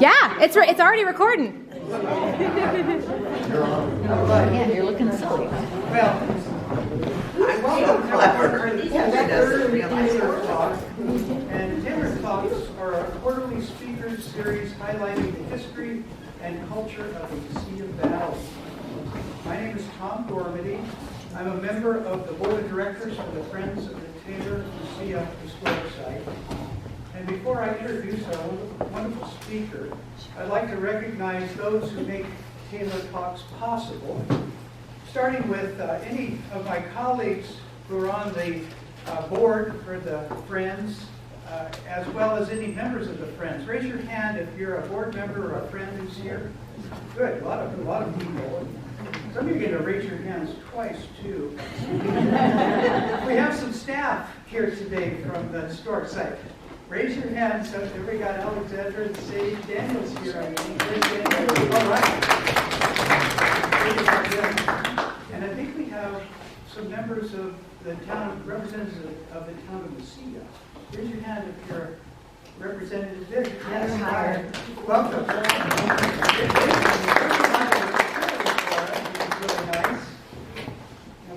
Yeah, it's already recording. Yeah, you're looking silly. Well, I'm so clever. Doesn't realize Taylor Talks. And Taylor Talks are a quarterly speakers series highlighting the history and culture of the Mesilla Valley. My name is Tom Gormady. I'm a member of the board of directors for the Friends of the Taylor-Mesilla Historic Site. And before I introduce our wonderful speaker, I'd like to recognize those who make Taylor Talks possible, starting with any of my colleagues who are on the board for the Friends, as well as any members of the Friends. Raise your hand if you're a board member or a friend who's here. Good, a lot of people. Some of you are going to raise your hands twice, too. We have some staff here today from the historic site. Raise your hand. So we got Alexandra and Sadie. Daniel's here. All right. And I think we have some members of the town, representatives of the town of Mesilla. Raise your hand if you're a representative there. Yes, hi. Welcome. Really nice.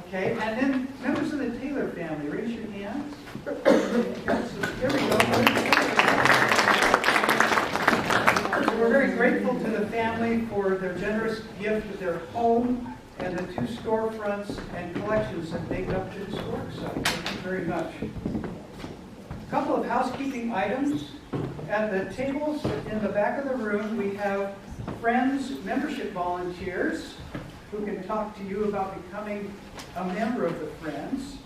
Okay, and then members of the Taylor family, raise your hands. Here we go. We're very grateful to the family for their generous gift of their home and the 2 storefronts and collections that make up the historic site. Thank you very much. A couple of housekeeping items. At the tables in the back of the room, we have Friends membership volunteers who can talk to you about becoming a member of the Friends,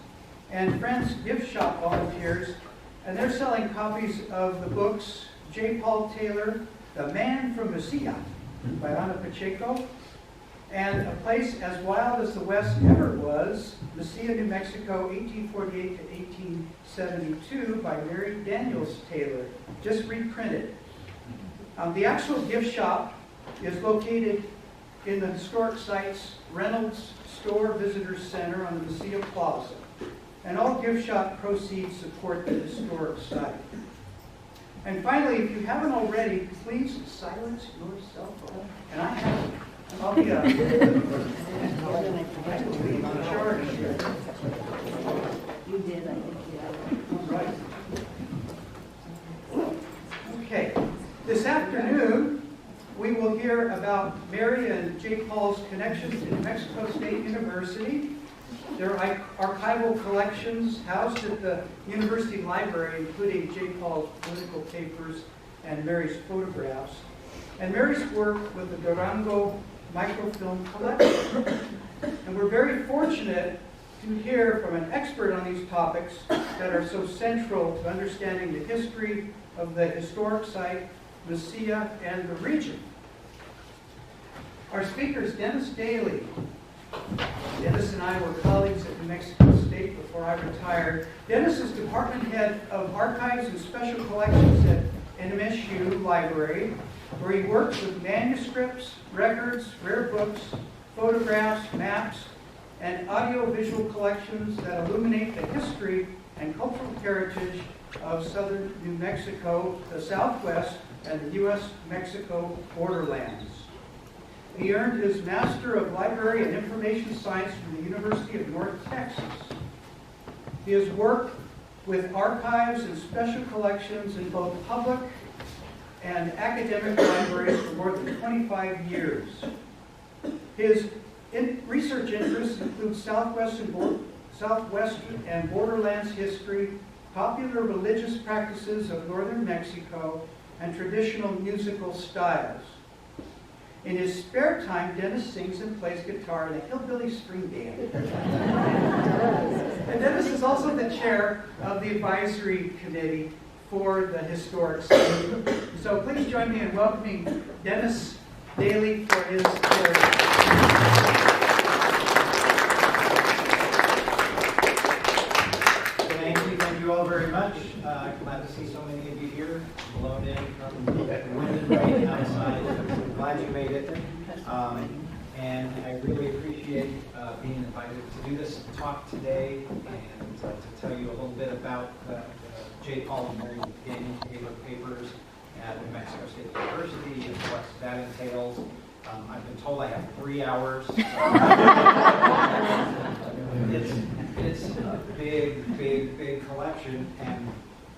and Friends gift shop volunteers, and they're selling copies of the books J. Paul Taylor, The Man from Mesilla by Ana Pacheco, and A Place as Wild as the West Ever Was, Mesilla, New Mexico, 1848 to 1872 by Mary Daniels Taylor, just reprinted. The actual gift shop is located in the historic site's Reynolds Store Visitor Center on the Mesilla Plaza. And all gift shop proceeds support the historic site. And finally, if you haven't already, please silence your cell phone. And I haven't. I'll be I believe in charge here. You did, I think, yeah. Right. Okay. This afternoon, we will hear about Mary and J. Paul's connections to New Mexico State University, their archival collections housed at the University Library, including J. Paul's political papers and Mary's photographs, and Mary's work with the Durango Microfilm Collection. And we're very fortunate to hear from an expert on these topics that are so central to understanding the history of the historic site, Mesilla, and the region. Our speaker is Dennis Daly. Dennis and I were colleagues at New Mexico State before I retired. Dennis is department head of archives and special collections at NMSU Library, where he works with manuscripts, records, rare books, photographs, maps, and audiovisual collections that illuminate the history and cultural heritage of southern New Mexico, the Southwest, and the U.S.-Mexico borderlands. He earned his Master of Library and Information Science from the University of North Texas. He has worked with archives and special collections in both public and academic libraries for more than 25 years. His research interests include Southwestern and borderlands history, popular religious practices of northern Mexico, and traditional musical styles. In his spare time, Dennis sings and plays guitar in a hillbilly string band. And Dennis is also the chair of the advisory committee for the historic site. So please join me in welcoming Dennis Daly for his made it. And I really appreciate being invited to do this talk today and to tell you a little bit about the J. Paul and Mary Daniel Taylor papers at New Mexico State University and what that entails. I've been told I have 3 hours. It's a big collection, and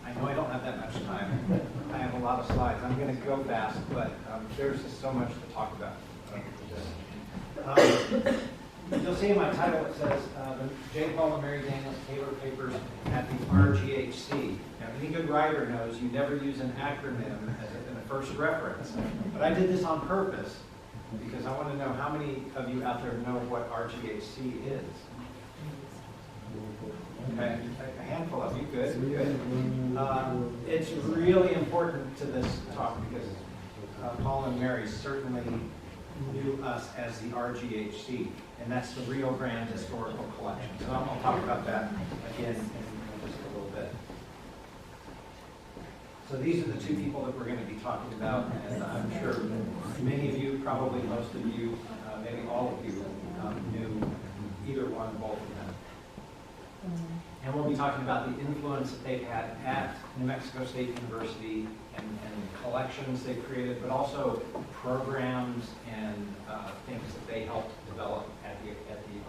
I know I don't have that much time. I have a lot of slides. I'm going to go fast, but there's just so much to talk about. You'll see in my title it says the J. Paul and Mary Daniels Taylor papers at the RGHC. Now, any good writer knows you never use an acronym in a first reference, but I did this on purpose because I want to know how many of you out there know what RGHC is. Okay, a handful of you, good. It's really important to this talk because Paul and Mary certainly knew us as the RGHC, and that's the Rio Grande Historical Collection. So I'm going to talk about that again in just a little bit. So these are the two people that we're going to be talking about, and I'm sure many of you, probably most of you, maybe all of you, knew either one, both of them. And we'll be talking about the influence that they've had at New Mexico State University and collections they've created, but also programs and things that they helped develop at the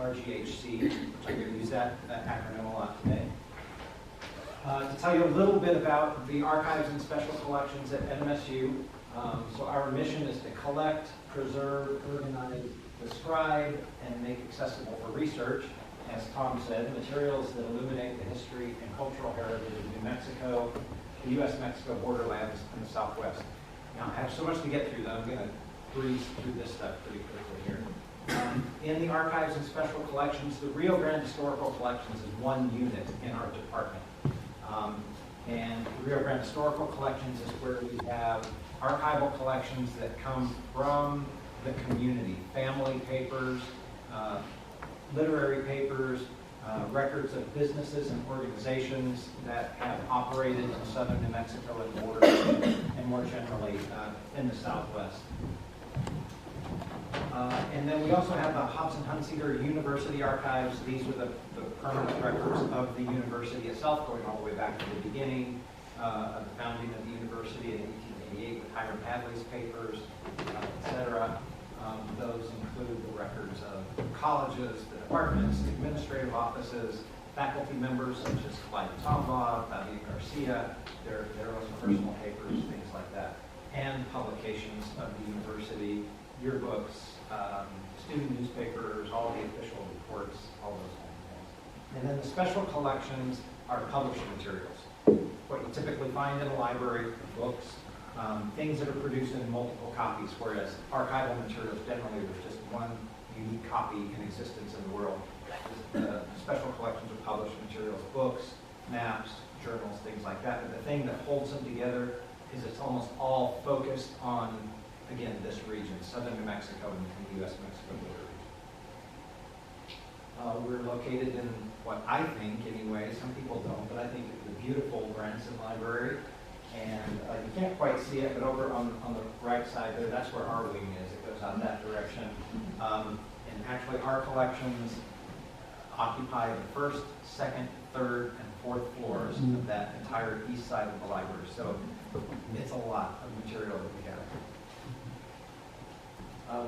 RGHC, which I'm going to use that acronym a lot today. To tell you a little bit about the archives and special collections at NMSU. So our mission is to collect, preserve, organize, describe, and make accessible for research, as Tom said, materials that illuminate the history and cultural heritage of New Mexico, the U.S.-Mexico borderlands, and the Southwest. Now, I have so much to get through that I'm going to breeze through this stuff pretty quickly here. In the archives and special collections, the Rio Grande Historical Collections is one unit in our department. And the Rio Grande Historical Collections is where we have archival collections that come from the community, family papers, literary papers, records of businesses and organizations that have operated in southern New Mexico and borders, and more generally in the Southwest. And then we also have the Hobson-Hunsinger University Archives. These are the permanent records of the university itself, going all the way back to the beginning of the founding of the university in 1888 with Hiram Hadley's papers, etc. Those include the records of colleges, the departments, the administrative offices, faculty members such as Clyde Tombaugh, David Garcia, their own personal papers, things like that, and publications of the university, yearbooks, student newspapers, all the official reports, all those kinds of things. And then the special collections are published materials. What you typically find in a library, books, things that are produced in multiple copies, whereas archival materials generally there's just one unique copy in existence in the world. The special collections are published materials, books, maps, journals, things like that. But the thing that holds them together is it's almost all focused on, again, this region, southern New Mexico and the U.S.-Mexico border. We're located in what I think, anyway, some people don't, but I think it's the beautiful Branson Library. And you can't quite see it, but over on the right side there, that's where our wing is. It goes out that direction. And actually, our collections occupy the first, second, third, and fourth floors of that entire east side of the library. So it's a lot of material that we have.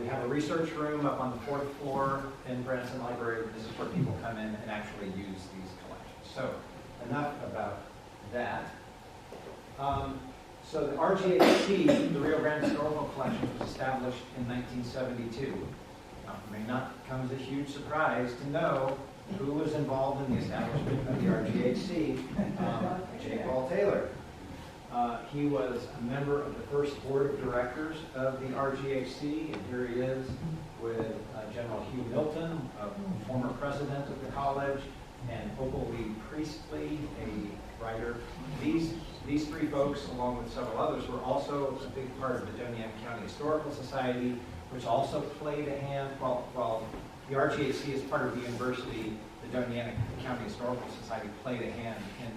We have a research room up on the fourth floor in Branson Library. This is where people come in and actually use these collections. So enough about that. So the RGHC, the Rio Grande Historical Collection, was established in 1972. Now, it may not come as a huge surprise to know who was involved in the establishment of the RGHC, J. Paul Taylor. He was a member of the first board of directors of the RGHC, and here he is with General Hugh Milton, a former president of the college, and Opal Lee Priestley, a writer. These three folks, along with several others, were also a big part of the Doñana County Historical Society, which also played a hand, while the RGHC is part of the university, the Doñana County Historical Society played a hand in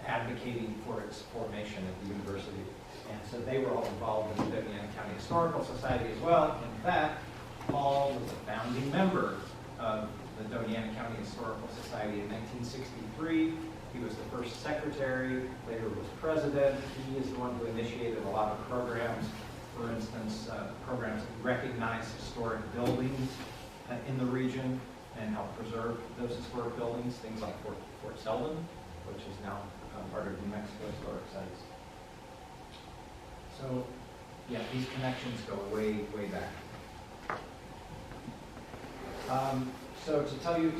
advocating for its formation at the university. And so they were all involved in the Durango County Historical Society as well. In fact, Paul was a founding member of the Durango County Historical Society in 1963. He was the first secretary, later was president. He is the one who initiated a lot of programs. For instance, programs that recognize historic buildings in the region and help preserve those historic buildings, things like Fort Selden, which is now part of New Mexico Historic Sites. So, yeah, these connections go way, way back. So to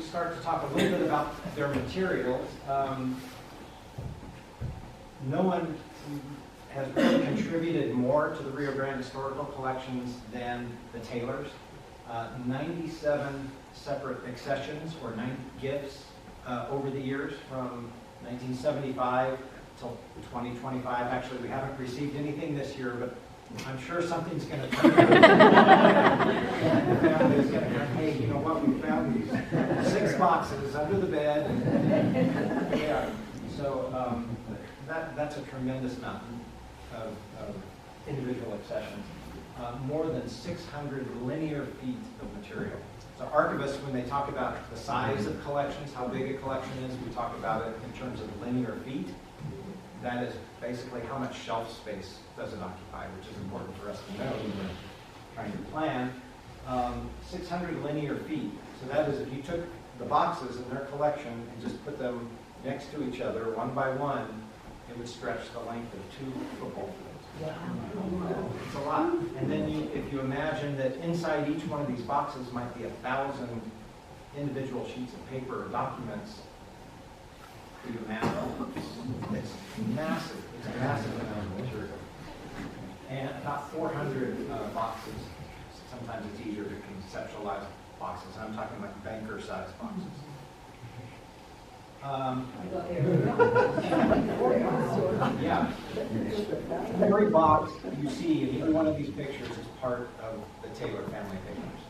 start to talk a little bit about their materials, no one has really contributed more to the Rio Grande historical collections than the Taylors. 97 separate accessions or 90 gifts over the years from 1975 till 2025. Actually, we haven't received anything this year, but I'm sure something's going to turn out. The family is going to go, hey, you know what? We found these 6 boxes under the bed. And, yeah. So that's a tremendous amount of individual accessions. More than 600 linear feet of material. So archivists, when they talk about the size of collections, how big a collection is, we talk about it in terms of linear feet. That is basically how much shelf space does it occupy, which is important for us to know when we're trying to plan. 600 linear feet. So that is if you took the boxes in their collection and just put them next to each other, one by one, it would stretch the length of 2 football fields. It's a lot. And then if you imagine that inside each one of these boxes might be 1,000 individual sheets of paper or documents, you imagine it's massive. It's a massive amount of material. And about 400 boxes. Sometimes it's easier to conceptualize boxes. I'm talking like banker-sized boxes. Yeah. Every box you see in either one of these pictures is part of the Taylor family papers.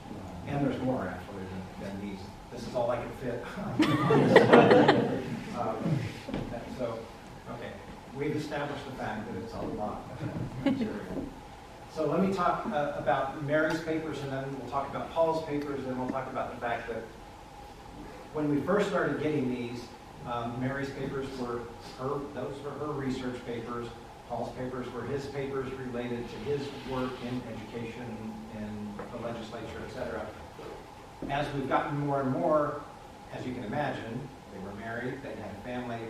And there's more actually than these. This is all I could fit. So, okay, we've established the fact that it's a lot of material. So let me talk about Mary's papers, and then we'll talk about Paul's papers, and then we'll talk about the fact that when we first started getting these, Mary's papers were those were her research papers. Paul's papers were his papers related to his work in education, in the legislature, etc. As we've gotten more and more, as you can imagine, they were married, they had a family.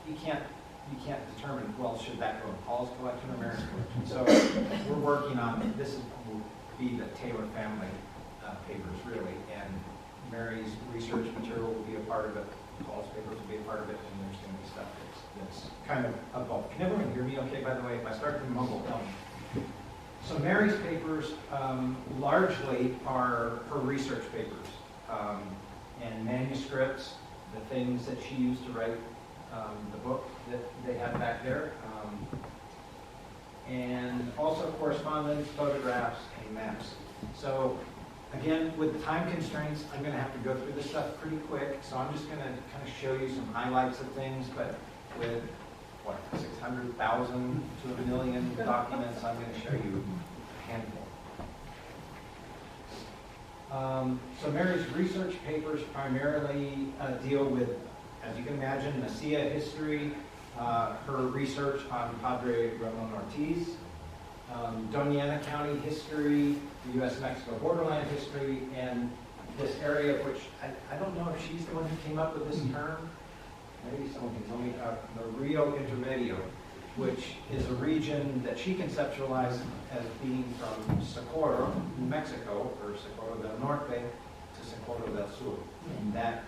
You can't determine, well, should that go in Paul's collection or Mary's collection? So we're working on, this will be the Taylor family papers, really, and Mary's research material will be a part of it, Paul's papers will be a part of it, and there's going to be stuff that's kind of a bulk. Can everyone hear me okay, by the way? If I start to mumble, tell me. So Mary's papers largely are her research papers and manuscripts, the things that she used to write the book that they have back there, and also correspondence, photographs, and maps. So again, with time constraints, I'm going to have to go through this stuff pretty quick, so I'm just going to kind of show you some highlights of things, but with, 600,000 to 1 million documents, I'm going to show you a handful. So Mary's research papers primarily deal with, as you can imagine, Mesilla history, her research on Padre Ramon Ortiz, Doñana County history, the U.S.-Mexico borderland history, and this area, which I don't know if she's the one who came up with this term. Maybe someone can tell me. The Rio Intermedio, which is a region that she conceptualized as being from Socorro, New Mexico, or Socorro del Norte, to Socorro del Sur, in that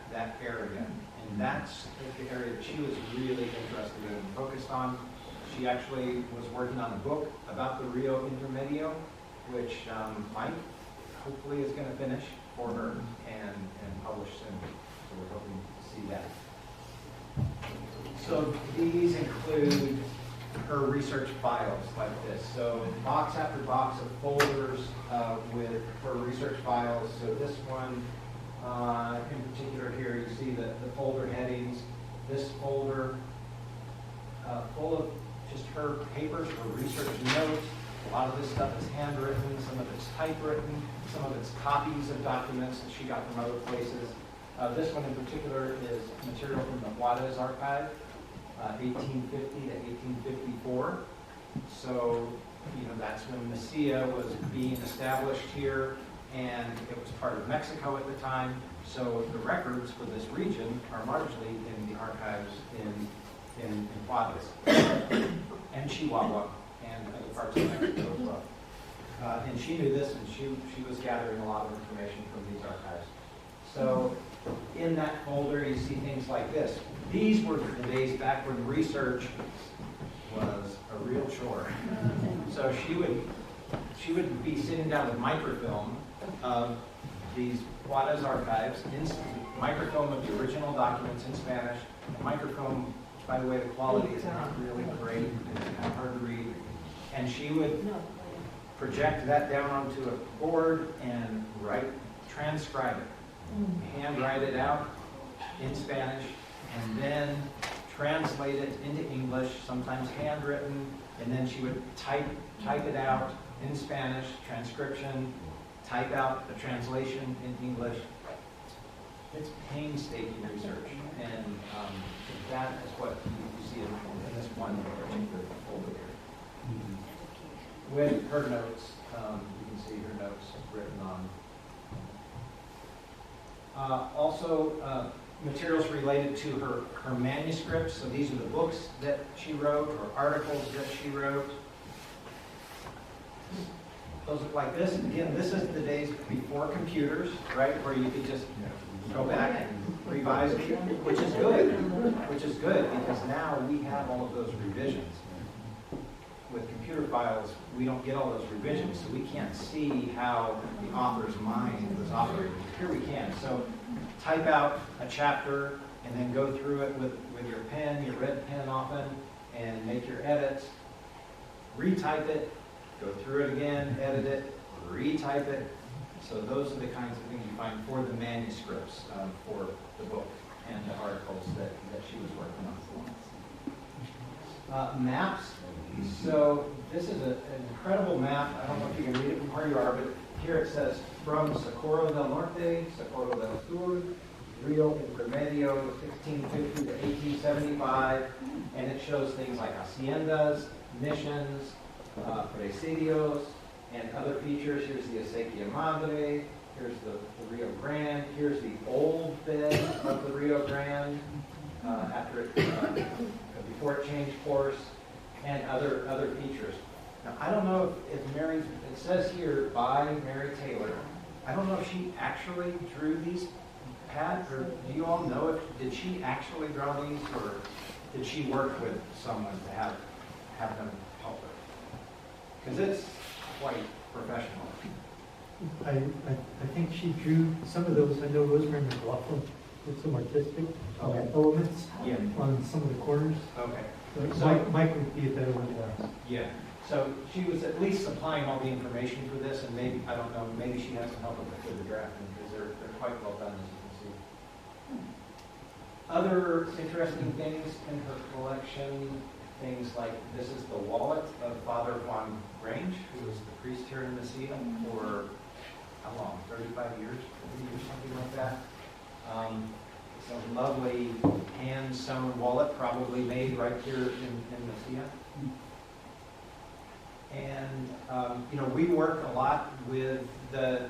area. And that's the area that she was really interested in and focused on. She actually was working on a book about the Rio Intermedio, which Mike hopefully is going to finish for her and publish soon. So we're hoping to see that. So these include her research files like this. So box after box of folders with her research files. So this one in particular here, you see the folder headings. This folder full of just her papers, her research notes. A lot of this stuff is handwritten, some of it's typewritten, some of it's copies of documents that she got from other places. This one in particular is material from the Juarez archive, 1850 to 1854. So, you know, that's when Mesilla was being established here, and it was part of Mexico at the time. So the records for this region are largely in the archives in Juarez and Chihuahua and other parts of Mexico as well. And she knew this, and she was gathering a lot of information from these archives. So in that folder, you see things like this. These were the days back when research was a real chore. So she would be sitting down with microfilm of these Juarez archives, microfilm of the original documents in Spanish. The microfilm, by the way, the quality is not really great, it's kind of hard to read. And she would project that down onto a board and transcribe it, handwrite it out in Spanish, and then translate it into English, sometimes handwritten, and then she would type it out in Spanish, transcription, type out the translation in English. It's painstaking research, and that is what you see in this one particular folder here. With her notes, you can see her notes written on. Also, materials related to her manuscripts. So these are the books that she wrote, or articles that she wrote. Those look like this. Again, this is the days before computers, right, where you could just go back and revise it, which is good, because now we have all of those revisions. With computer files, we don't get all those revisions, so we can't see how the author's mind was operating. Here we can. So type out a chapter and then go through it with your pen, your red pen often, and make your edits. Retype it, go through it again, edit it, retype it. So those are the kinds of things you find for the manuscripts for the book and the articles that she was working on. Maps. So this is an incredible map. I don't know if you can read it from where you are, but here it says from Socorro del Norte, Socorro del Sur, Rio Intermedio, 1650 to 1875, and it shows things like haciendas, missions, presidios, and other features. Here's the Acequia Madre, here's the Rio Grande, here's the old bed of the Rio Grande after it, before it changed course, and other features. Now, I don't know if Mary, it says here by Mary Taylor. I don't know if she actually drew these pads, or do you all know did she actually draw these, or did she work with someone to have them help her? Because it's quite professional. I think she drew some of those. I know Rosemary McLaughlin did some artistic elements on some of the corners. Okay. So Mike would be a better one to ask. Yeah. So she was at least supplying all the information for this, and maybe, I don't know, maybe she has some help with the drafting, because they're quite well done, as you can see. Other interesting things in her collection, things like this is the wallet of Father Juan Grange, who was the priest here in Mesilla for, how long, 35 years, something like that. It's a lovely hand-sewn wallet, probably made right here in Mesilla. And, you know, we work a lot with the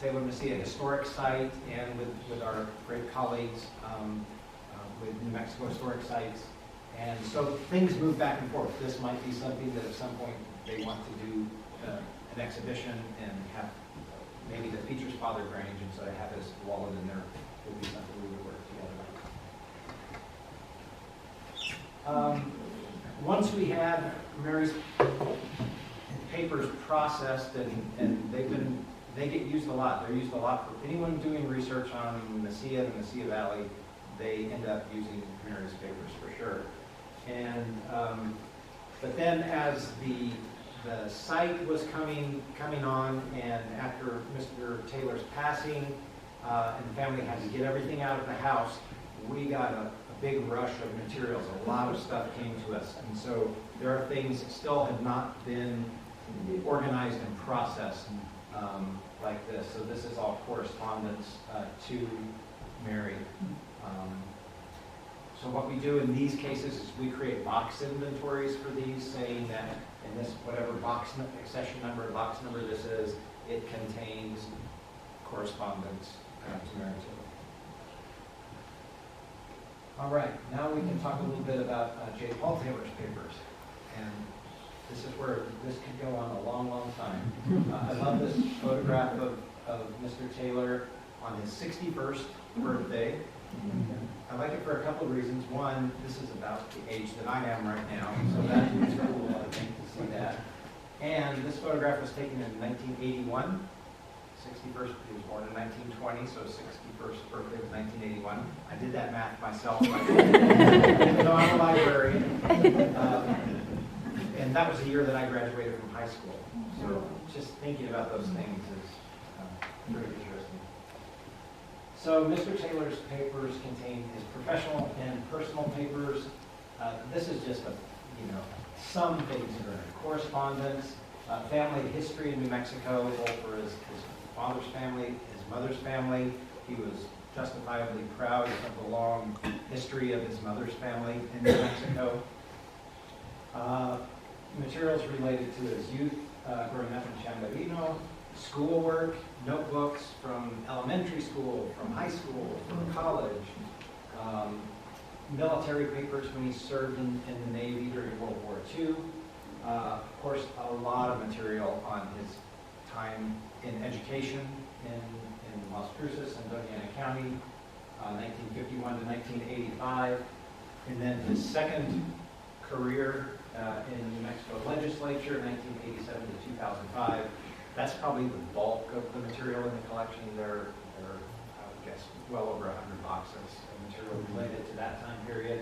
Taylor-Mesilla Historic Site and with our great colleagues with New Mexico Historic Sites. And so things move back and forth. This might be something that at some point they want to do an exhibition and have, maybe that features Father Grange, and so to have his wallet in there would be something we would work together on. Once we had Mary's papers processed, and they get used a lot. They're used a lot for anyone doing research on Mesilla, the Mesilla Valley. They end up using Mary's papers for sure. And but then as the site was coming on, and after Mr. Taylor's passing, and the family had to get everything out of the house, we got a big rush of materials. A lot of stuff came to us. And so there are things that still have not been organized and processed like this. So this is all correspondence to Mary. So what we do in these cases is we create box inventories for these, saying that in this whatever box accession number, box number this is, it contains correspondence to Mary Taylor. All right, now we can talk a little bit about J. Paul Taylor's papers. And this is where this could go on a long, long time. I love this photograph of Mr. Taylor on his 61st birthday. I like it for a couple of reasons. One, this is about the age that I am right now, so that's cool, I think, to see that. And this photograph was taken in 1981. 61st, he was born in 1920, so 61st birthday was 1981. I did that math myself, even though I'm a librarian. And that was the year that I graduated from high school. So just thinking about those things is pretty interesting. So Mr. Taylor's papers contain his professional and personal papers. This is just some things that are in correspondence, family history in New Mexico, both for his father's family, his mother's family. He was justifiably proud of the long history of his mother's family in New Mexico. Materials related to his youth growing up in Chamberino, schoolwork, notebooks from elementary school, from high school, from college, military papers when he served in the Navy during World War II. Of course, a lot of material on his time in education in Las Cruces and Doña Ana County, 1951 to 1985. And then his second career in the New Mexico legislature, 1987 to 2005. That's probably the bulk of the material in the collection. There are, I would guess, well over 100 boxes of material related to that time period.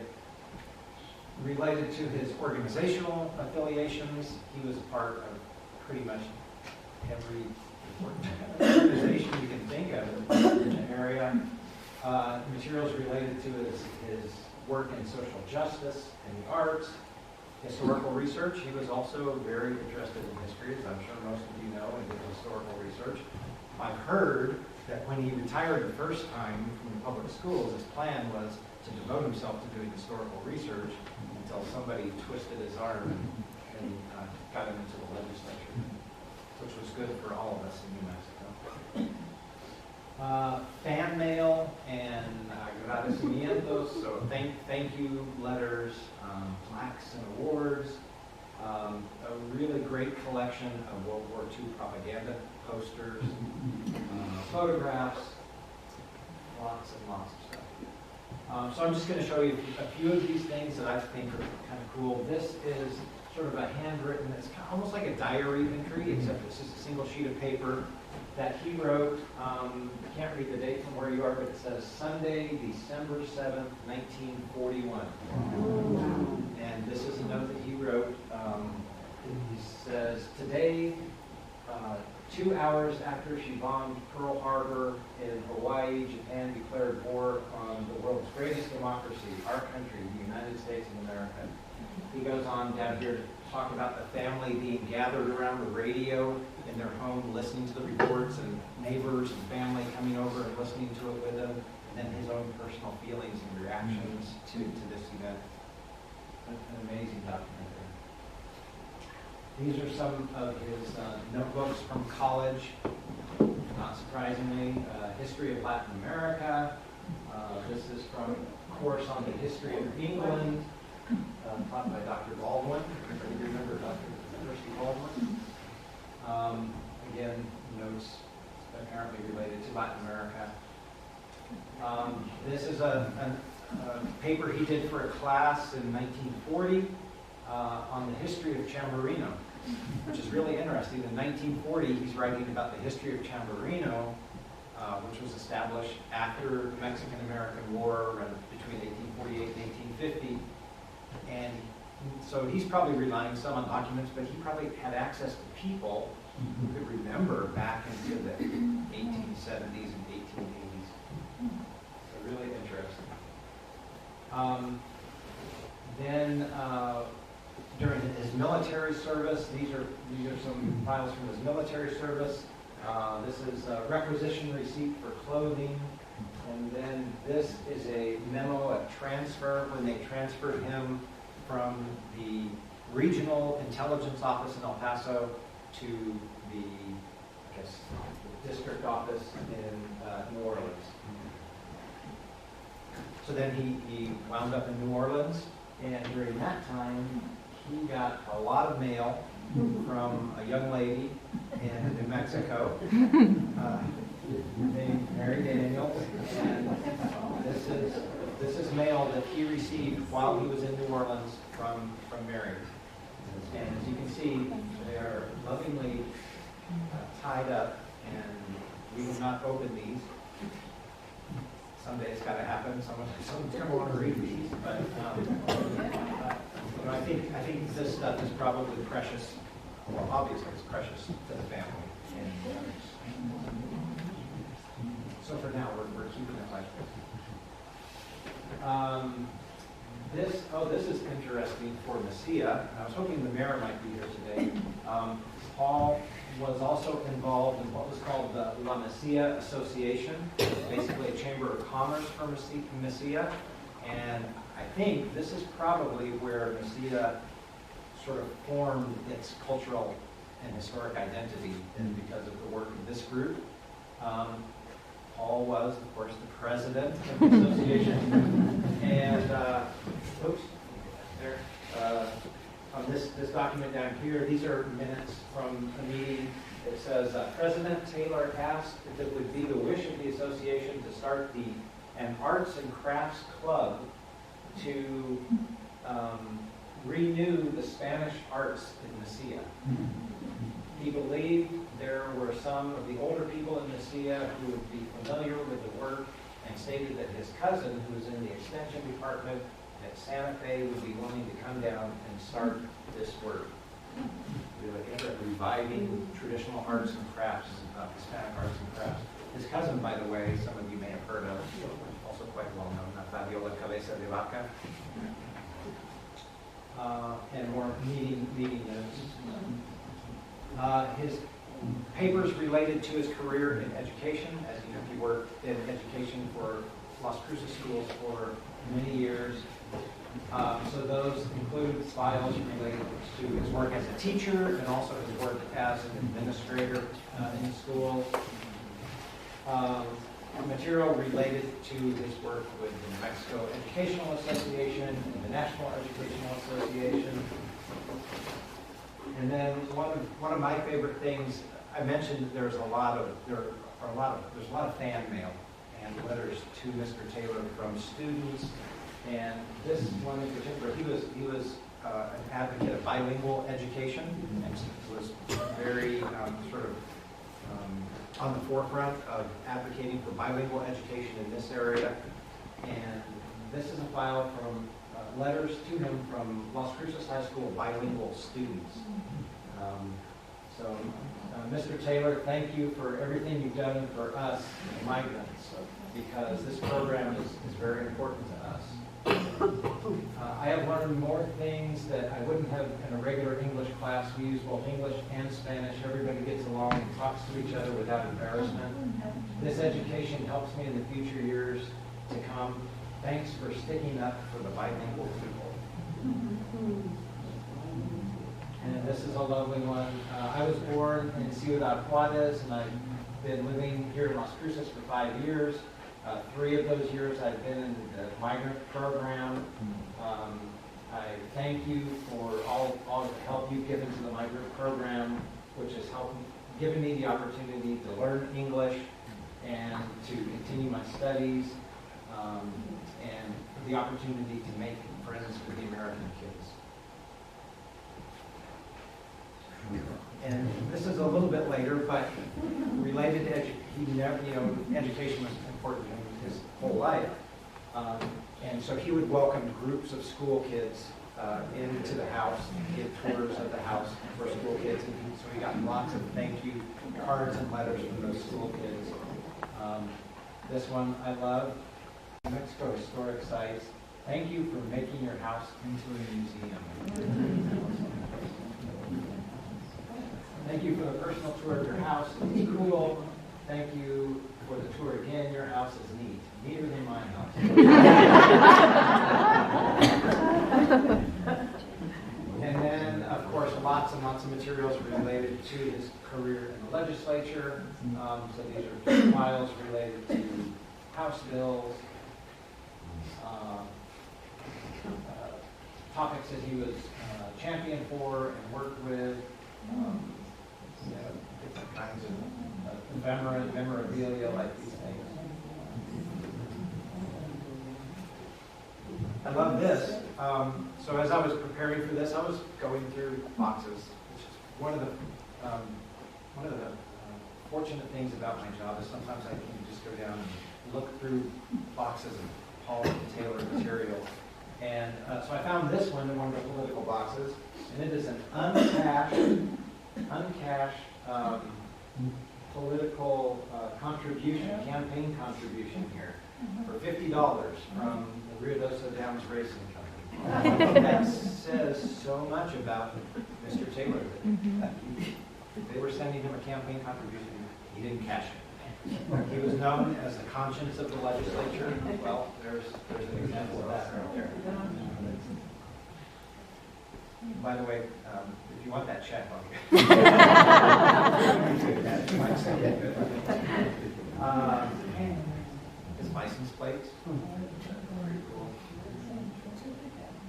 Related to his organizational affiliations, he was a part of pretty much every organization you can think of in the area. Materials related to his work in social justice and the arts, historical research. He was also very interested in history, as I'm sure most of you know, and did historical research. I've heard that when he retired the first time from the public schools, his plan was to devote himself to doing historical research until somebody twisted his arm and got him into the legislature, which was good for all of us in New Mexico. Fan mail and agradecimientos, so thank you letters, plaques and awards, a really great collection of World War II propaganda posters, photographs, lots and lots of stuff. So I'm just going to show you a few of these things that I think are kind of cool. This is sort of a handwritten, it's kind of almost like a diary entry, except it's just a single sheet of paper that he wrote. I can't read the date from where you are, but it says Sunday, December 7th, 1941. And this is a note that he wrote. He says, today, 2 hours after she bombed Pearl Harbor in Hawaii, Japan declared war on the world's greatest democracy, our country, the United States of America. He goes on down here to talk about the family being gathered around the radio in their home, listening to the reports, and neighbors and family coming over and listening to it with them, and then his own personal feelings and reactions to this event. An amazing documentary. These are some of his notebooks from college. Not surprisingly, history of Latin America. This is from a course on the history of England, taught by Dr. Baldwin. Everybody remember Dr. Percy Baldwin? Again, notes apparently related to Latin America. This is a paper he did for a class in 1940 on the history of Chamberino, which is really interesting. In 1940, he's writing about the history of Chamberino, which was established after the Mexican-American War between 1848 and 1850. And so he's probably relying some on documents, but he probably had access to people who could remember back into the 1870s and 1880s. So really interesting. Then during his military service, these are some files from his military service. This is a requisition receipt for clothing. And then this is a memo of transfer when they transferred him from the regional intelligence office in El Paso to the, I guess, district office in New Orleans. So then he wound up in New Orleans, and during that time, he got a lot of mail from a young lady in New Mexico named Mary Daniels, and this is mail that he received while he was in New Orleans from Mary. And as you can see, they are lovingly tied up, and we will not open these. Someday it's got to happen. Someone's going to want to read these, but I think this stuff is probably precious. Well, obviously it's precious to the family. And so for now, we're keeping it like this. This is interesting for Mesilla. I was hoping the mayor might be here today. Paul was also involved in what was called the La Mesilla Association, basically a chamber of commerce for Mesilla. And I think this is probably where Mesilla sort of formed its cultural and historic identity, and because of the work of this group. Paul was, of course, the president of the association. And, oops, there. On this document down here, these are minutes from a meeting. It says, President Taylor asked if it would be the wish of the association to start an arts and crafts club to renew the Spanish arts in Mesilla. He believed there were some of the older people in Mesilla who would be familiar with the work, and stated that his cousin, who was in the extension department at Santa Fe, would be willing to come down and start this work. We look at reviving traditional arts and crafts, Hispanic arts and crafts. His cousin, by the way, some of you may have heard of, also quite well known, Fabiola Cabeza de Vaca. And more meeting notes. His papers related to his career in education. As you know, he worked in education for Las Cruces schools for many years. So those include files related to his work as a teacher and also his work as an administrator in schools. Material related to his work with the New Mexico Educational Association and the National Educational Association. And then one of my favorite things, I mentioned there's a lot of fan mail and letters to Mr. Taylor from students. And this one in particular, he was an advocate of bilingual education, and was very on the forefront of advocating for bilingual education in this area. And this is a file from letters to him from Las Cruces High School bilingual students. Mr. Taylor, thank you for everything you've done for us migrants, because this program is very important to us. I have learned more things that I wouldn't have in a regular English class. We use both English and Spanish. Everybody gets along and talks to each other without embarrassment. This education helps me in the future years to come. Thanks for sticking up for the bilingual people. And this is a lovely one. I was born in Ciudad Juarez, and I've been living here in Las Cruces for 5 years. 3 of those years I've been in the migrant program. I thank you for all the help you've given to the migrant program, which has given me the opportunity to learn English and to continue my studies, and the opportunity to make friends with the American kids. And this is a little bit later, but related to education was important to him his whole life. And so he would welcome groups of school kids into the house and give tours of the house for school kids. And so he got lots of thank you cards and letters from those school kids. This one I love, New Mexico Historic Site. Thank you for making your house into a museum. Thank you for the personal tour of your house. It's cool. Thank you for the tour again. Your house is neat. Neater than my house. And then, of course, lots and lots of materials related to his career in the legislature. So these are files related to House bills, topics that he was champion for and worked with, different kinds of memorabilia like these things. I love this. So as I was preparing for this, I was going through boxes, which is one of the fortunate things about my job is sometimes I can just go down and look through boxes of Paul and Taylor material. And so I found this one in one of the political boxes, and it is an uncashed political campaign contribution here for $50 from the Ruidoso Downs Racing Company. That says so much about Mr. Taylor. That they were sending him a campaign contribution. He didn't cash it. He was known as the conscience of the legislature. Well, there's an example of that right there. By the way, if you want that check, I'll get his license plates. Pretty cool.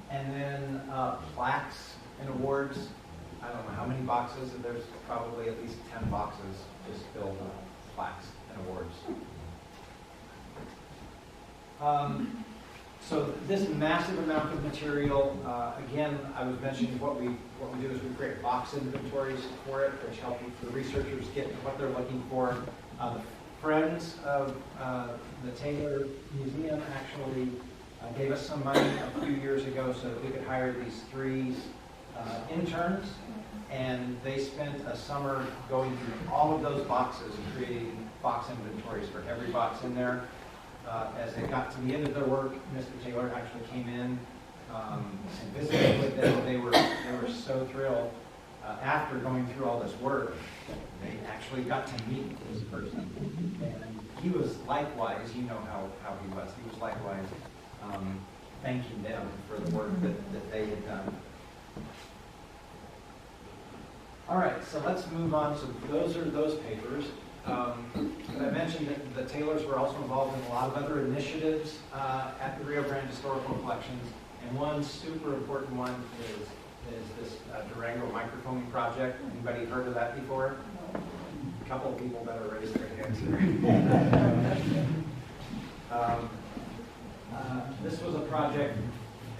And then plaques and awards. I don't know how many boxes. There's probably at least 10 boxes just filled with plaques and awards. So this massive amount of material, again, I was mentioning what we do is we create box inventories for it, which help the researchers get what they're looking for. The Friends of the Taylor Museum actually gave us some money a few years ago so that we could hire these 3 interns, and they spent a summer going through all of those boxes and creating box inventories for every box in there. As they got to the end of their work, Mr. Taylor actually came in and visited with them. They were so thrilled. After going through all this work, they actually got to meet this person. And he was likewise, you know how he was. He was likewise thanking them for the work that they had done. All right, so let's move on. So those are those papers. But I mentioned that the Taylors were also involved in a lot of other initiatives at the Rio Grande Historical Collections, and one super important one is this Durango Microfilm Project. Anybody heard of that before? A couple of people better raise their hands here. This was a project,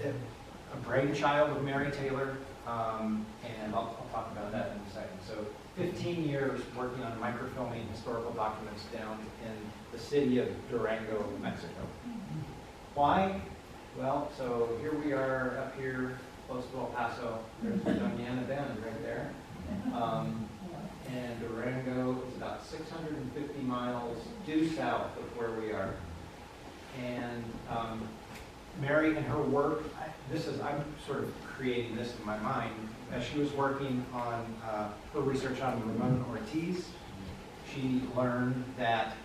a brainchild of Mary Taylor, and I'll talk about that in a second. So 15 years working on microfilming historical documents down in the city of Durango, Mexico. Why? Well, so here we are up here close to El Paso. There's Doña Ana Bend right there. And Durango is about 650 miles due south of where we are. And Mary and her work, I'm sort of creating this in my mind. As she was working on her research on Ramon Ortiz, she learned that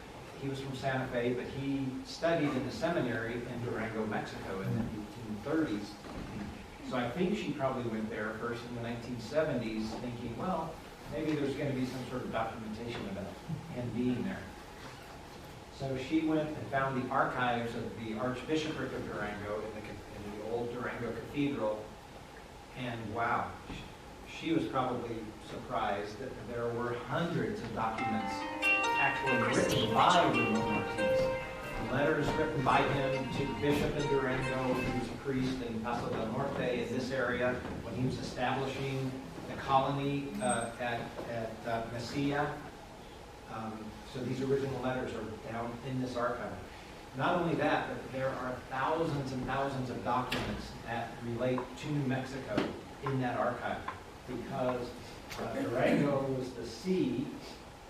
he was from Santa Fe, but he studied in the seminary in Durango, Mexico in the 1830s. So I think she probably went there first in the 1970s thinking, well, maybe there's going to be some sort of documentation about him being there. So she went and found the archives of the Archbishopric of Durango in the old Durango Cathedral. And wow, she was probably surprised that there were hundreds of documents actually written by Ramon Ortiz. Letters written by him to the bishop in Durango, who was a priest in Paso del Norte in this area, when he was establishing the colony at Mesilla. So these original letters are down in this archive. Not only that, but there are thousands and thousands of documents that relate to New Mexico in that archive, because Durango was the see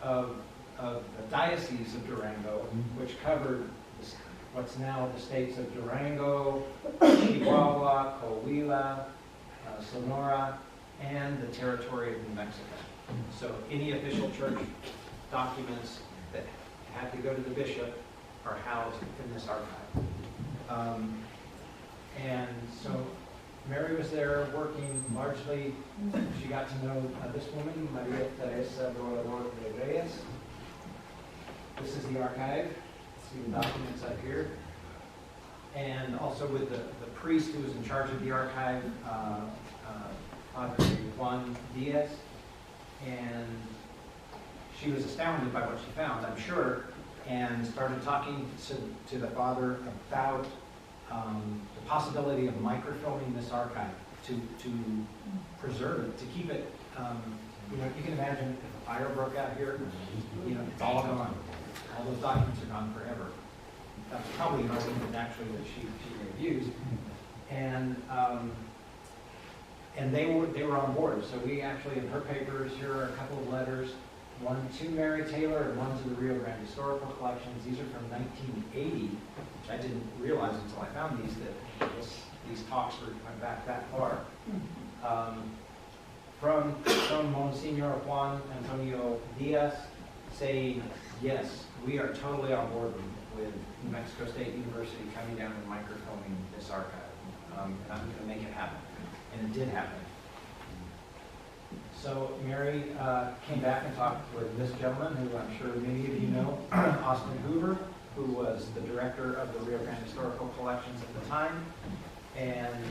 of the Diocese of Durango, which covered what's now the states of Durango, Chihuahua, Coahuila, Sonora, and the territory of New Mexico. So any official church documents that had to go to the bishop are housed in this archive. And so Mary was there working largely. She got to know this woman, Maria Teresa de Reyes. This is the archive. See the documents up here. And also with the priest who was in charge of the archive, Padre Juan Diaz. And she was astounded by what she found, I'm sure, and started talking to the father about the possibility of microfilming this archive to preserve it, to keep it. You know, you can imagine if a fire broke out here, you know, it's all gone. All those documents are gone forever. That's probably an argument actually that she may have used. And they were on board. So we actually, in her papers, here are a couple of letters, one to Mary Taylor and one to the Rio Grande Historical Collections. These are from 1980, which I didn't realize until I found these, that these talks went back that far. From Monsignor Juan Antonio Diaz, saying, yes, we are totally on board with New Mexico State University coming down and microfilming this archive. And I'm going to make it happen. And it did happen. So Mary came back and talked with this gentleman, who I'm sure many of you know, Austin Hoover, who was the director of the Rio Grande Historical Collections at the time. And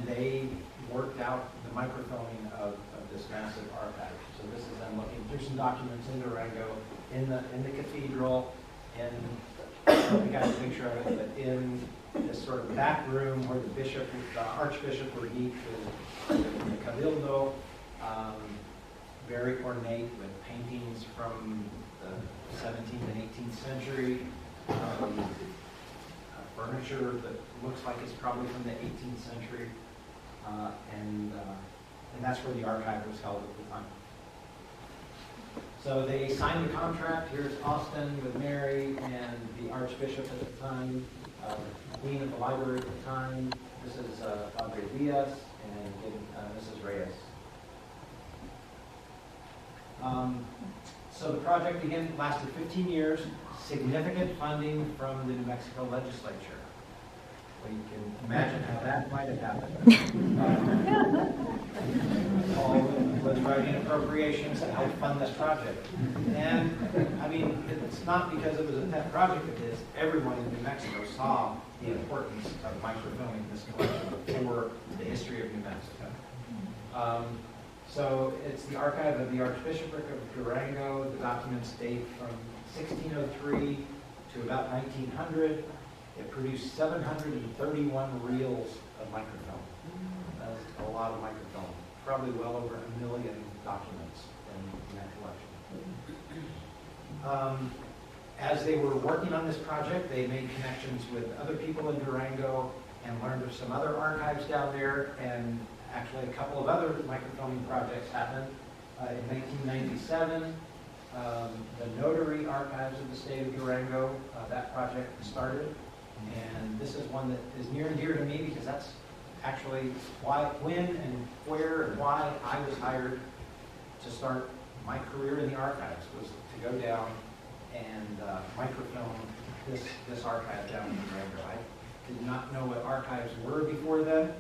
they worked out the microfilming of this massive archive. So this is them looking through some documents in Durango, in the cathedral, and I don't know if you got a picture of it, but in this sort of back room where the archbishop would meet with the cabildo, very ornate with paintings from the 17th and 18th century, furniture that looks like it's probably from the 18th century, and that's where the archive was held at the time. So they signed the contract. Here's Austin with Mary and the archbishop at the time, dean of the library at the time. This is Padre Diaz, and Mrs. Reyes. So the project, again, lasted 15 years, significant funding from the New Mexico legislature. Well, you can imagine how that might have happened. Paul was writing appropriations to help fund this project. And, I mean, it's not because it was a pet project of his. Everyone in New Mexico saw the importance of microfilming this collection for the history of New Mexico. So it's the archive of the Archbishopric of Durango. The documents date from 1603 to about 1900. It produced 731 reels of microfilm. That's a lot of microfilm. Probably well over 1 million documents in that collection. As they were working on this project, they made connections with other people in Durango and learned of some other archives down there, and actually a couple of other microfilming projects happened. In 1997, the Notary Archives of the state of Durango, that project started. And this is one that is near and dear to me because that's actually why, when, and where, and why I was hired to start my career in the archives, was to go down and microfilm this archive down in Durango. I did not know what archives were before then,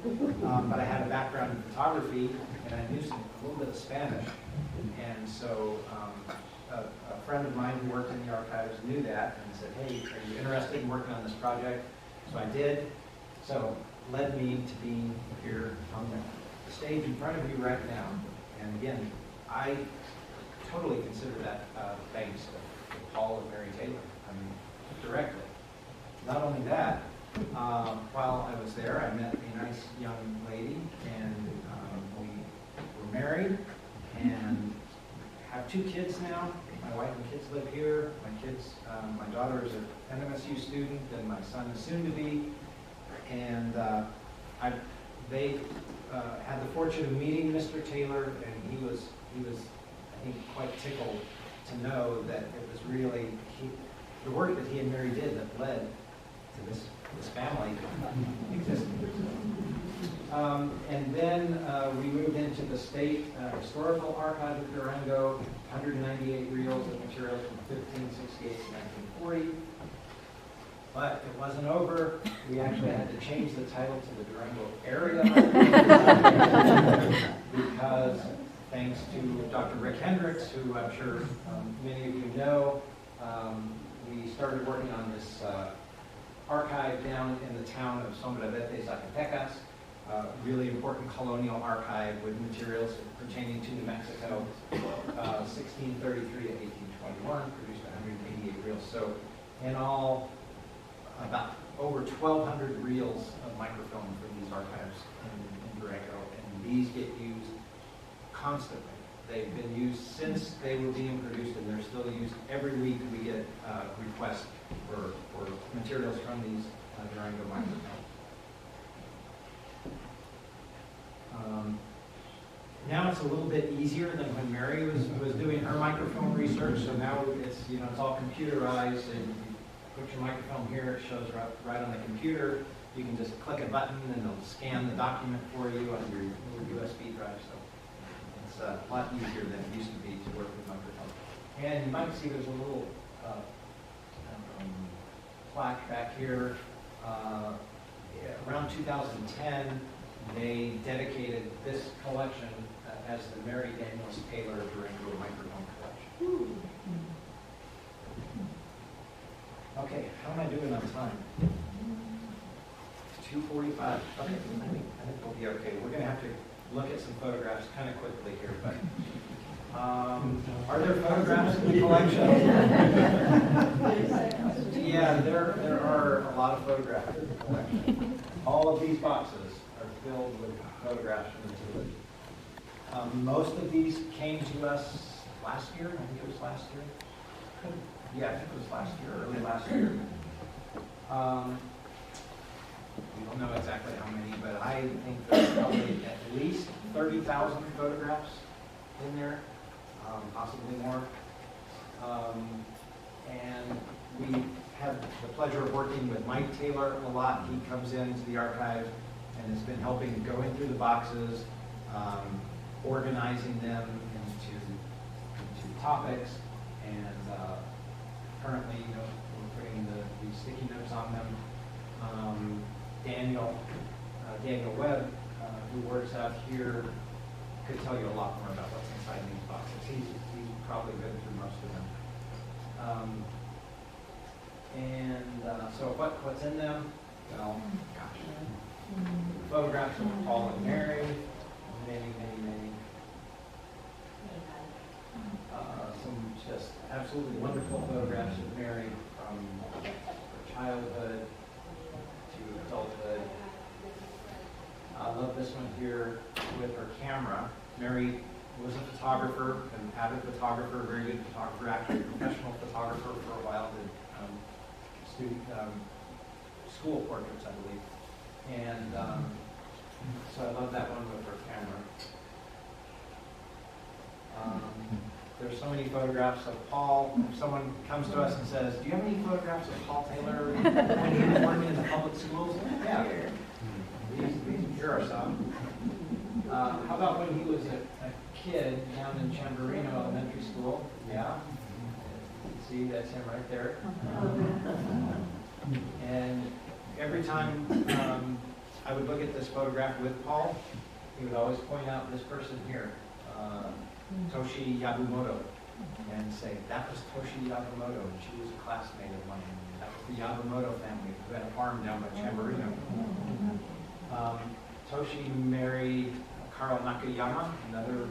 but I had a background in photography, and I knew a little bit of Spanish. And so a friend of mine who worked in the archives knew that and said, hey, are you interested in working on this project? So I did. So led me to being here on the stage in front of you right now. And again, I totally consider that thanks to Paul and Mary Taylor, I mean, directly. Not only that, while I was there, I met a nice young lady, and we were married and have 2 kids now. My wife and kids live here. My daughter is an MSU student, and my son is soon to be. And they had the fortune of meeting Mr. Taylor, and he was, I think, quite tickled to know that it was really the work that he and Mary did that led to this family existing. And then we moved into the State Historical Archive of Durango, 198 reels of materials from 1568 to 1940. But it wasn't over. We actually had to change the title to the Durango Area because thanks to Dr. Rick Hendricks, who I'm sure many of you know, we started working on this archive down in the town of Sombra de Zacatecas, really important colonial archive with materials pertaining to New Mexico, 1633 to 1821, produced 188 reels. So in all, about over 1,200 reels of microfilm for these archives in Durango, and these get used constantly. They've been used since they were being produced, and they're still used. Every week we get requests for materials from these Durango microfilm. Now it's a little bit easier than when Mary was doing her microfilm research. So now it's it's all computerized, and you put your microfilm here. It shows right on the computer. You can just click a button, and it'll scan the document for you on your USB drive. So it's a lot easier than it used to be to work with microfilm. And you might see there's a little plaque back here. Around 2010, they dedicated this collection as the Mary Daniels Taylor Durango Microfilm Collection. Okay, how am I doing on time? 2:45. Okay, I think we'll be okay. We're going to have to look at some photographs kind of quickly here, but are there photographs in the collection? Yeah, there are a lot of photographs in the collection. All of these boxes are filled with photographs from the tour. Most of these came to us last year. I think it was last year. Yeah, I think it was last year, early last year. We don't know exactly how many, but I think there's probably at least 30,000 photographs in there, possibly more. And we have the pleasure of working with Mike Taylor a lot. He comes into the archive and has been helping going through the boxes, organizing them into topics, and currently, we're putting these sticky notes on them. Daniel Webb, who works out here, could tell you a lot more about what's inside these boxes. He's probably been through most of them. So what's in them? Well, gosh, photographs of Paul and Mary, many. Some just absolutely wonderful photographs of Mary from her childhood to adulthood. I love this one here with her camera. Mary was a photographer, an avid photographer, very good photographer, actually a professional photographer for a while, did school portraits, I believe. And so I love that one with her camera. There's so many photographs of Paul. If someone comes to us and says, do you have any photographs of Paul Taylor when he was working in the public schools? Yeah. Here are some. How about when he was a kid down in Chamberino Elementary School? Yeah. See, that's him right there. And every time I would look at this photograph with Paul, he would always point out this person here, Toshi Yabumoto, and say, that was Toshi Yabumoto, and she was a classmate of mine. That was the Yabumoto family who had a farm down by Chamberino. Toshi married Karl Nakayama, another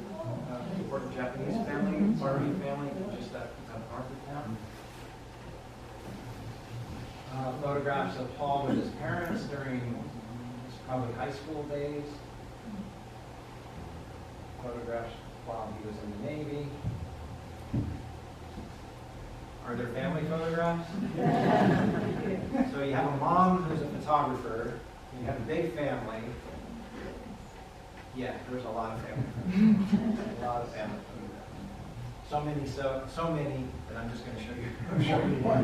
important Japanese family, farming family, just up north of town. Photographs of Paul with his parents during his probably high school days. Photographs while he was in the Navy. Are there family photographs? So you have a mom who's a photographer, you have a big family. Yeah, there's a lot of family photographs. A lot of family photographs. So many that I'm just going to show you. Show you one.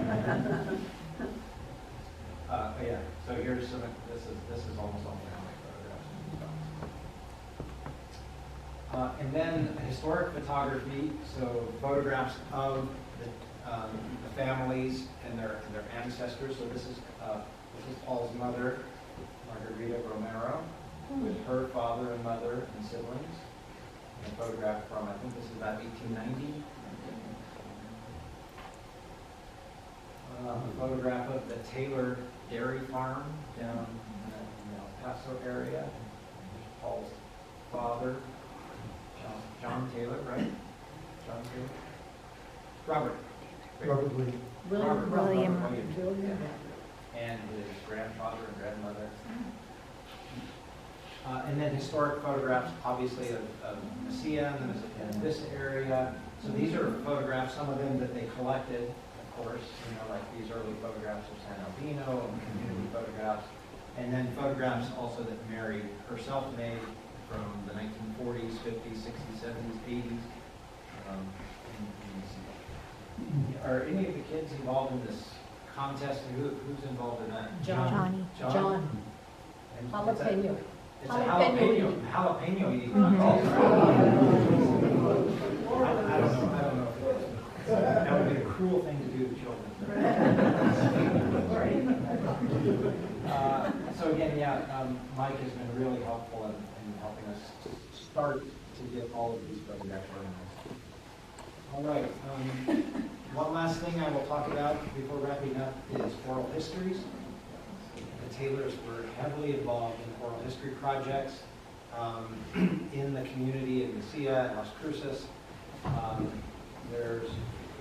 Yeah. So here's some. This is almost all family photographs. And then historic photography. So photographs of the families and their ancestors. So this is Paul's mother, Margarita Romero, with her father and mother and siblings. A photograph from, I think this is about 1890. A photograph of the Taylor Dairy Farm down in the El Paso area. Paul's father, John Taylor, right? John Taylor? Robert. Probably. William. And his grandfather and grandmother. And then historic photographs, obviously, of Mesilla and this area. So these are photographs, some of them that they collected, of course, like these early photographs of San Albino and community photographs. And then photographs also that Mary herself made from the 1940s, 50s, 60s, 70s, 80s. Are any of the kids involved in this contest? Who's involved in that? Johnny. John. And Jalapeno. it's a jalapeno eating contest. I don't know if it is. That would be a cruel thing to do to children. So again, Mike has been really helpful in helping us start to get all of these photographs organized. All right. One last thing I will talk about before wrapping up is oral histories. The Taylors were heavily involved in oral history projects in the community in Mesilla and Las Cruces. There's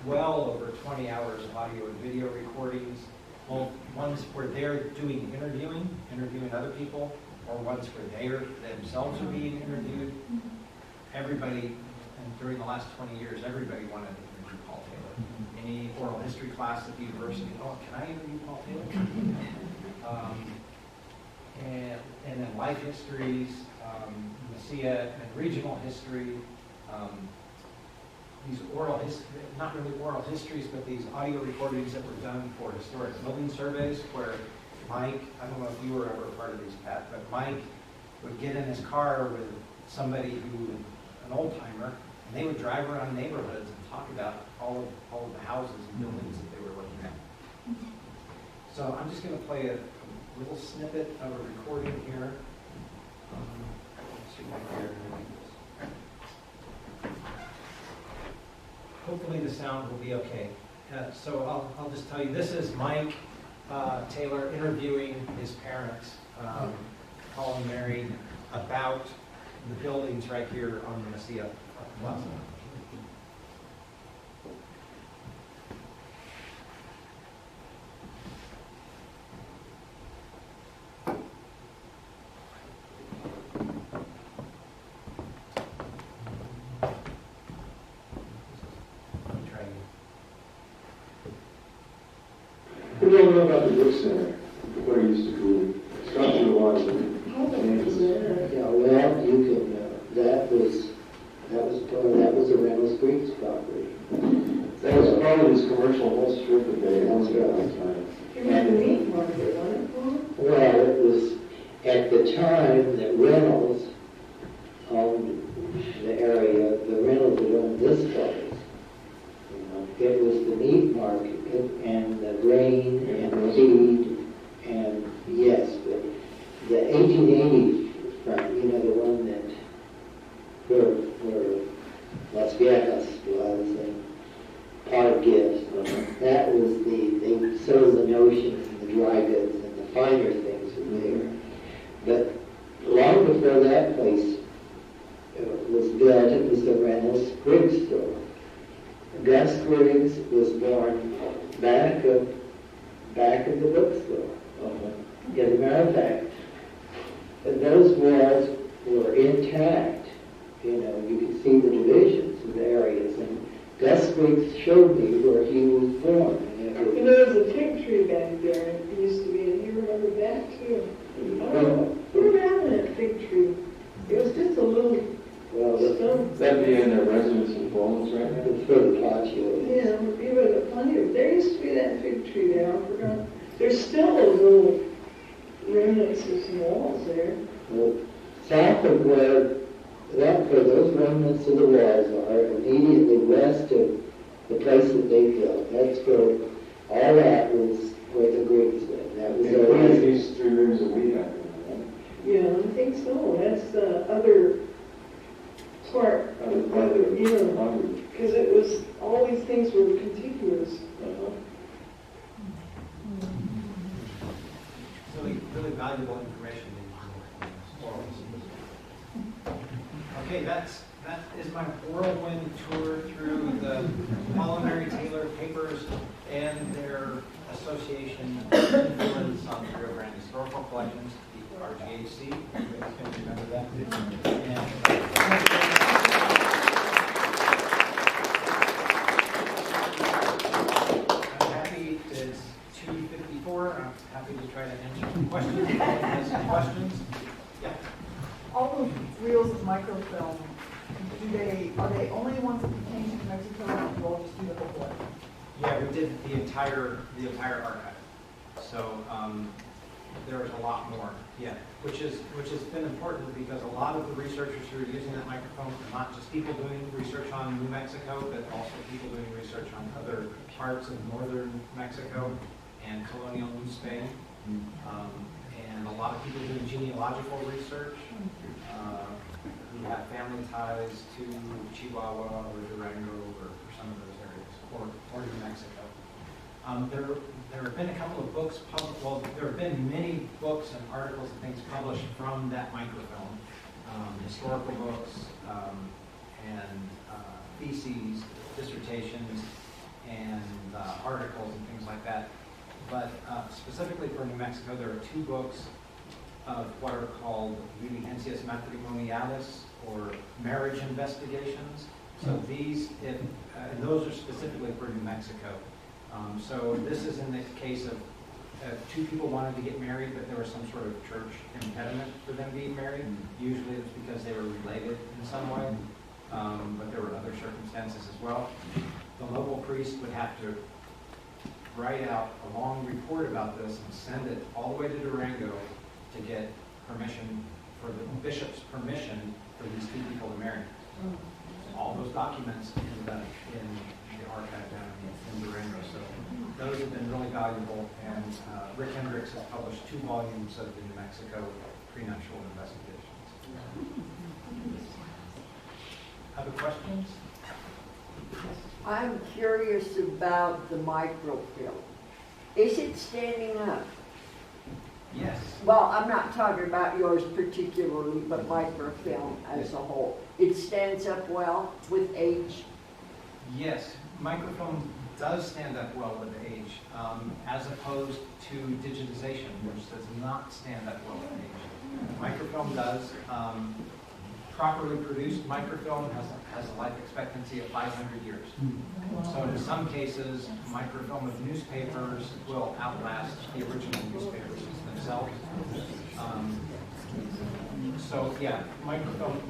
well over 20 hours of audio and video recordings, both ones where they're doing interviewing other people, or ones where they themselves are being interviewed. Everybody, and during the last 20 years, everybody wanted to interview Paul Taylor. Any oral history class at the university, can I interview Paul Taylor? And then life histories, Mesilla and regional history, these not really oral histories, but these audio recordings that were done for historic building surveys, where Mike, I don't know if you were ever a part of these, Pat, but Mike would get in his car with somebody an old timer, and they would drive around neighborhoods and talk about all of the houses and buildings that they were looking at. So I'm just going to play a little snippet of a recording here. Let's see right here. Hopefully the sound will be okay. So I'll just tell you, this is Mike Taylor interviewing his parents, Paul and Mary, about the buildings right here on the Mesilla Plaza. What do you know about the Book Center? What it used to be? It's got to a lot of Yeah, well, you can, that was a Reynolds Springs property. That was part of this commercial whole strip that they owned at the time. You had the meat market, wasn't it? Well, it was at the time that Reynolds owned the area, the Reynolds had owned this place. It was the meat market and the grain and the feed, and yes, but the 1880 front, the one that where Las Viejas was and Park Gifts, that was they sold the notions and the dry goods and the finer things were there. But long before that place was built, it was the Reynolds Springs store. Gus Springs was born back of the bookstore. As a matter of fact, those walls were intact. You could see the divisions of the areas. And Gus Springs showed me where he was born. There was a fig tree back there. It used to be, and you remember that too. What happened to that fig tree? It was just a little stone. That'd be in their residence in Bowling. homes right now. It's for the patio. Yeah, even plenty of, there used to be that fig tree there, I forgot. There's still those little remnants of some walls there. Well, south of where those remnants of the walls are, immediately west of the place that they built, that's where all that was where the Greeks went. That was Including always, these 3 rooms that we have. Yeah, I think so. That's the other part of the other, because it was, all these things were contiguous. Really, really valuable information in orals. Okay, that is my whirlwind tour through the Molinari Taylor papers and their association influence on the Rio Grande Historical Collections, the RGHC. You guys can remember that. I'm happy, it's 2:54. I'm happy to try to answer some questions. Some questions? Yeah. All those reels of microfilm, are they only ones that you came to Mexico, or do you all just do the whole collection? Yeah, we did the entire archive. So there is a lot more. Yeah, which has been important because a lot of the researchers who are using that microphone are not just people doing research on New Mexico, but also people doing research on other parts of northern Mexico and colonial New Spain. And a lot of people doing genealogical research who have family ties to Chihuahua or Durango or some of those areas, or New Mexico. There have been a couple of books there have been many books and articles and things published from that microfilm, historical books and theses, dissertations, and articles and things like that. But specifically for New Mexico, there are 2 books of what are called diligencias matrimoniales, or marriage investigations. So these, and those are specifically for New Mexico. So this is in the case of 2 people wanted to get married, but there was some sort of church impediment for them being married. Usually it was because they were related in some way, but there were other circumstances as well. The local priest would have to write out a long report about this and send it all the way to Durango to get permission, for the bishop's permission for these 2 people to marry. All those documents ended up in the archive down in Durango. So those have been really valuable, and Rick Hendricks has published 2 volumes of the New Mexico prenuptial investigations. Other questions? I'm curious about the microfilm. Is it standing up? Yes. Well, I'm not talking about yours particularly, but microfilm as a whole. It stands up well with age? Yes, microfilm does stand up well with age, as opposed to digitization, which does not stand up well with age. Microfilm does. Properly produced microfilm has a life expectancy of 500 years. So in some cases, microfilm of newspapers will outlast the original newspapers themselves. So yeah, microfilm,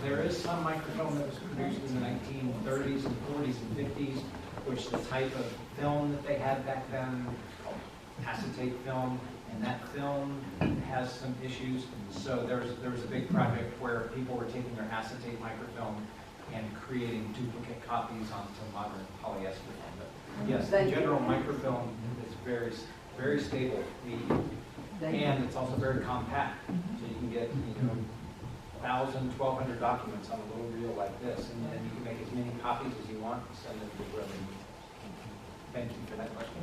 there is some microfilm that was produced in the 1930s and 40s and 50s, which the type of film that they had back then called acetate film, and that film has some issues. So there was a big project where people were taking their acetate microfilm and creating duplicate copies onto modern polyester film. But yes, the general microfilm is very, very stable medium. And it's also very compact, so you can get 1,000, 1,200 documents on a little reel like this, and then you can make as many copies as you want and send them to whoever you need. Thank you for that question.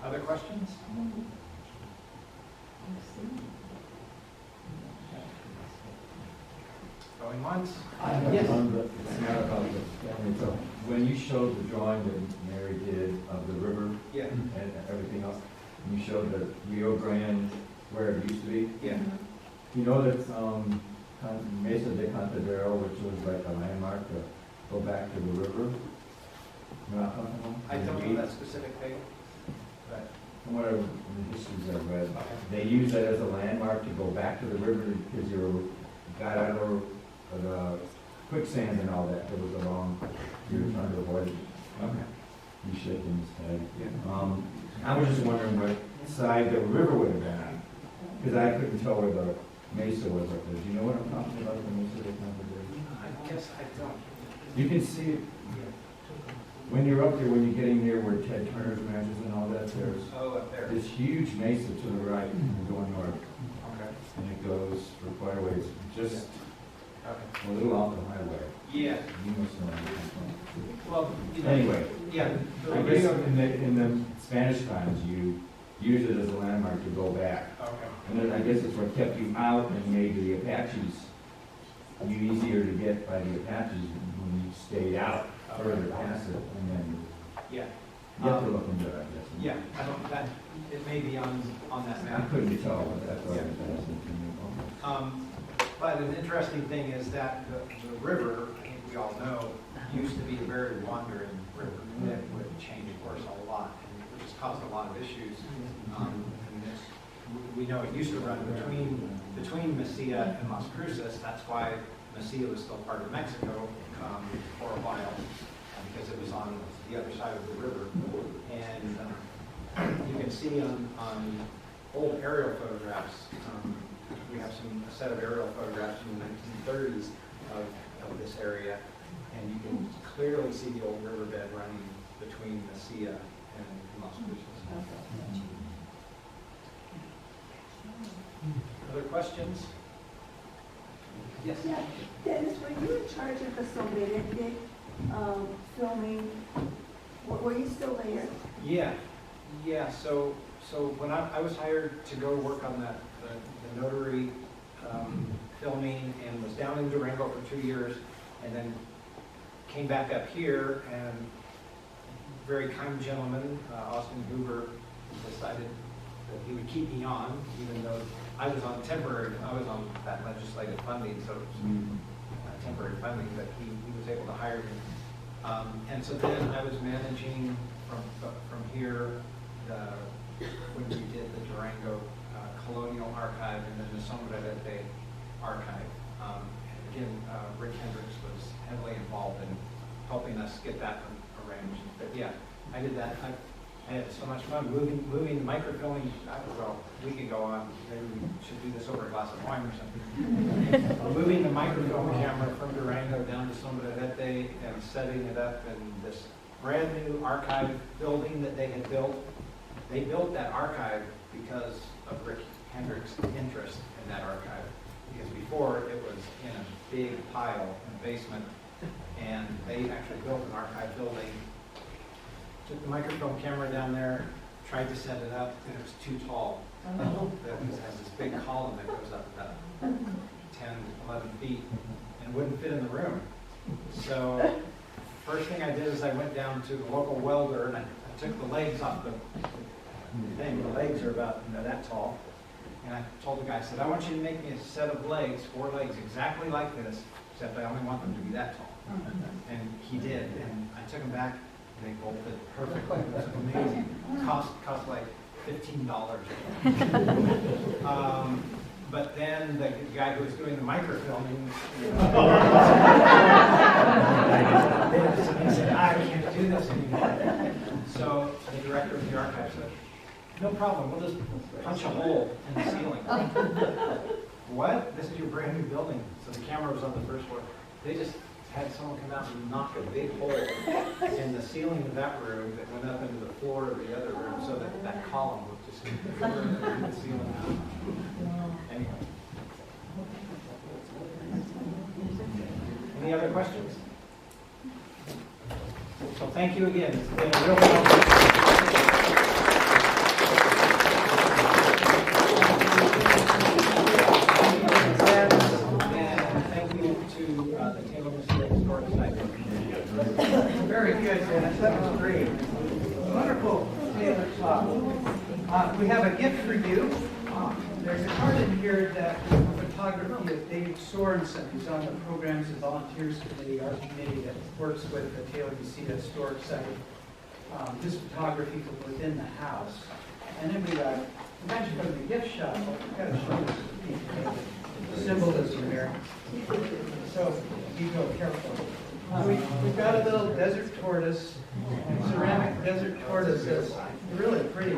Other questions? Going once? Yes. So when you showed the drawing that Mary did of the river and everything else, and you showed the Rio Grande where it used to be. Yeah. You know that Mesa de Cantadero, which was like a landmark to go back to the river. You know what I'm talking about? I don't know that specific thing. But from what the histories I've read, they use that as a landmark to go back to the river because you got out of the quicksand and all that, there was a long, you were trying to avoid it. Okay. He's shaking his head. I was just wondering what side the river would have been on, because I couldn't tell where the mesa was up there. Do you know what I'm talking about, the mesa that's not there? I guess I don't. You can see it, when you're up there, when you're getting near where Ted Turner's matches and all that, there's Up there. this huge mesa to the right, going north, Okay. and it goes for quite a ways, just Okay. a little off the highway. Yeah, You must know where you're from. well, you know. Anyway, Yeah. I guess in the Spanish times, you used it as a landmark to go back. Okay. And then I guess it's what kept you out and made the Apaches, you easier to get by the Apaches when you stayed out further past it, and then Yeah. you have to look into it, I guess. Yeah, I don't, that, it may be on that I map. couldn't tell, but that's what Yeah. was fascinating to me. But an interesting thing is that the river, I think we all know, used to be a very wandering river that would change course a lot, and it just caused a lot of issues. And we know it used to run between Mesilla and Las Cruces. That's why Mesilla was still part of Mexico for a while, because it was on the other side of the river. And you can see on old aerial photographs, we have a set of aerial photographs from the 1930s of this area, and you can clearly see the old riverbed running between Mesilla and Las Cruces. Other questions? Yes? Yeah, Dennis, were you in charge of the Somerente filming? Were you still there? Yeah. So when I was hired to go work on the notary filming, and was down in Durango for 2 years, and then came back up here, and very kind gentleman, Austin Hoover, decided that he would keep me on, even though I was on that legislative funding, so it was temporary funding, but he was able to hire me. And so then I was managing from here when we did the Durango Colonial Archive and then the Somerente Archive. And again, Rick Hendricks was heavily involved in helping us get that arranged. But yeah, I did that. I had so much fun moving the microfilming. Well, we could go on. Maybe we should do this over a glass of wine or something. Moving the microfilm camera from Durango down to Somerente and setting it up in this brand new archive building that they had built. They built that archive because of Rick Hendricks' interest in that archive. Because before it was in a big pile in the basement, and they actually built an archive building. Took the microfilm camera down there, tried to set it up, and it was too tall. It has this big column that goes up about 10, 11 feet, and wouldn't fit in the room. So first thing I did is I went down to the local welder, and I took the legs off the thing. The legs are about that tall. And I told the guy, I said, I want you to make me a set of legs, 4 legs, exactly like this, except I only want them to be that tall. And he did, and I took them back. They bolted perfectly. It was amazing. Cost like $15. But then the guy who was doing the microfilming, he said, I can't do this anymore. So the director of the archive said, no problem, we'll just punch a hole in the ceiling. What? This is your brand new building. So the camera was on the first floor. They just had someone come out and knock a big hole in the ceiling of that room that went up into the floor of the other room, so that that column would just in the ceiling. Anyway. Any other questions? So thank you again. It's been a real pleasure. The Taylor-Mesilla Historic Site. Very good, Dennis. That was great. Wonderful. We have a gift for you. There's a card in here that photography of Dave Sorensen, who's on the Programs and Volunteers Committee, our committee that works with the Taylor-Mesilla Historic Site. This photography from within the house. And then we mentioned from the gift shop, we've got to show this symbolism here. So You go careful. We've got a little desert tortoise, ceramic desert tortoise that's really pretty.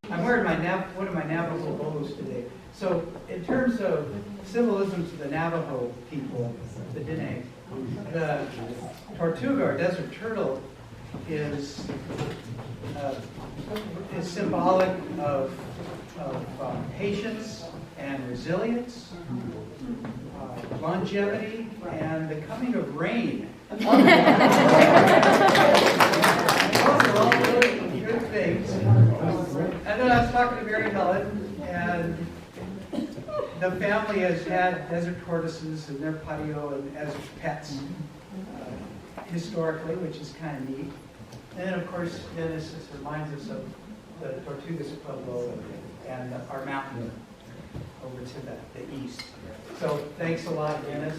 I'm wearing one of my Navajo bows today. So in terms of symbolism to the Navajo people, the Diné, the tortuga or desert turtle is symbolic of patience and resilience, longevity, and the coming of rain. Those are all really good things. And then I was talking to Mary Helen, and the family has had desert tortoises in their patio and as pets historically, which is kind of neat. And then, of course, Dennis just reminds us of the Tortugas Pueblo and our mountain over to the east. So thanks a lot, Dennis.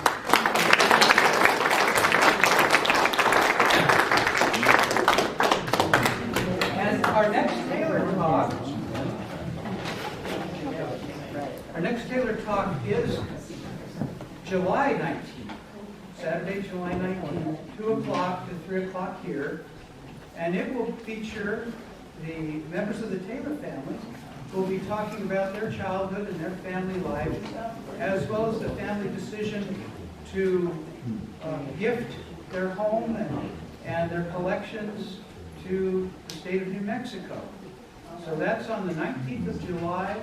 And our next Taylor talk is July 19th, Saturday, July 19th, 2 o'clock to 3 o'clock here. And it will feature the members of the Taylor family who will be talking about their childhood and their family life, as well as the family decision to gift their home and their collections to the state of New Mexico. So that's on the 19th of July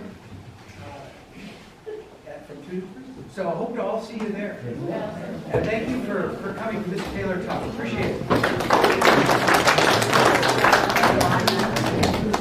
from 2 to 3. So I hope to all see you there. And thank you for coming to this Taylor Talk. Appreciate it.